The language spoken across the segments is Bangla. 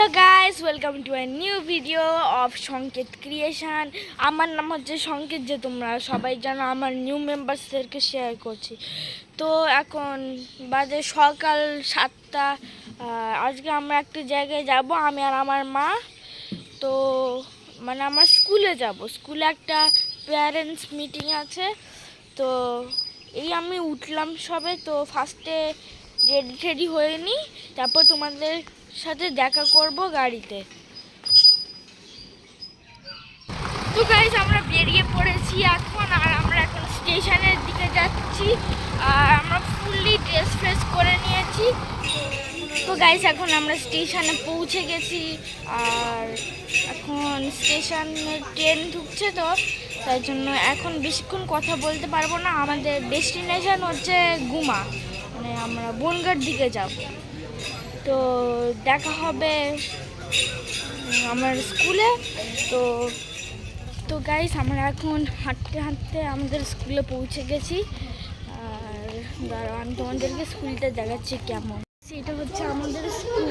Hello guys, welcome to a new video of সংকেত ক্রিয়েশন। আমার নাম হচ্ছে সংকেত, যে তোমরা সবাই জানো। আমার নিউ মেম্বার্সদেরকে শেয়ার করছি। তো এখন বাজে সকাল 7টা। আজকে আমরা একটা জায়গায় যাব, আমি আর আমার মা। তো মানে আমার স্কুলে যাব, স্কুলে একটা প্যারেন্টস মিটিং আছে। তো এই আমি উঠলাম সবে, তো ফার্স্টে রেডি টেডি হয়ে নিই, তারপর তোমাদের সাথে দেখা করব গাড়িতে। তো গাইস, আমরা বেরিয়ে পড়েছি এখন, আর আমরা এখন স্টেশনের দিকে যাচ্ছি। আর আমরা ফুললি ড্রেস ফ্রেস করে নিয়েছি। তো গাইস, এখন আমরা স্টেশনে পৌঁছে গেছি। আর এখন স্টেশনে ট্রেন ঢুকছে, তো তাই জন্য এখন বেশিক্ষণ কথা বলতে পারবো না। আমাদের ডেস্টিনেশন হচ্ছে গুমা, মানে আমরা বনগাঁর দিকে যাব। তো দেখা হবে আমার স্কুলে। তো তো গাইস, আমরা এখন হাঁটতে হাঁটতে আমাদের স্কুলে পৌঁছে গেছি। আর দাঁড়াও, আমি তোমাদেরকে স্কুলটা দেখাচ্ছি কেমন। এটা হচ্ছে আমাদের school,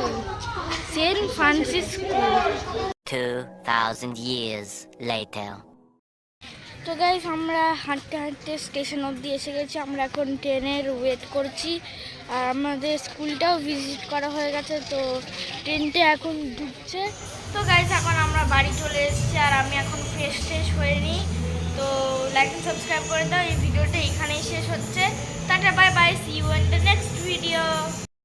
saint Francis school. 2000 years later. তো গাইস, আমরা হাঁটতে হাঁটতে স্টেশন অবধি এসে গেছি। আমরা এখন ট্রেনের ওয়েট করছি। আর আমাদের স্কুলটাও ভিজিট করা হয়ে গেছে, তো ট্রেনটা এখন ঢুকছে। তো গাইস, এখন আমরা বাড়ি চলে এসেছি, আর আমি এখন ফ্রেশ হয়ে নিই। তো লাইক এন্ড সাবস্ক্রাইব করে দাও। এই ভিডিওটা এখানেই শেষ হচ্ছে। টাটা, bye bye, see you in the next video.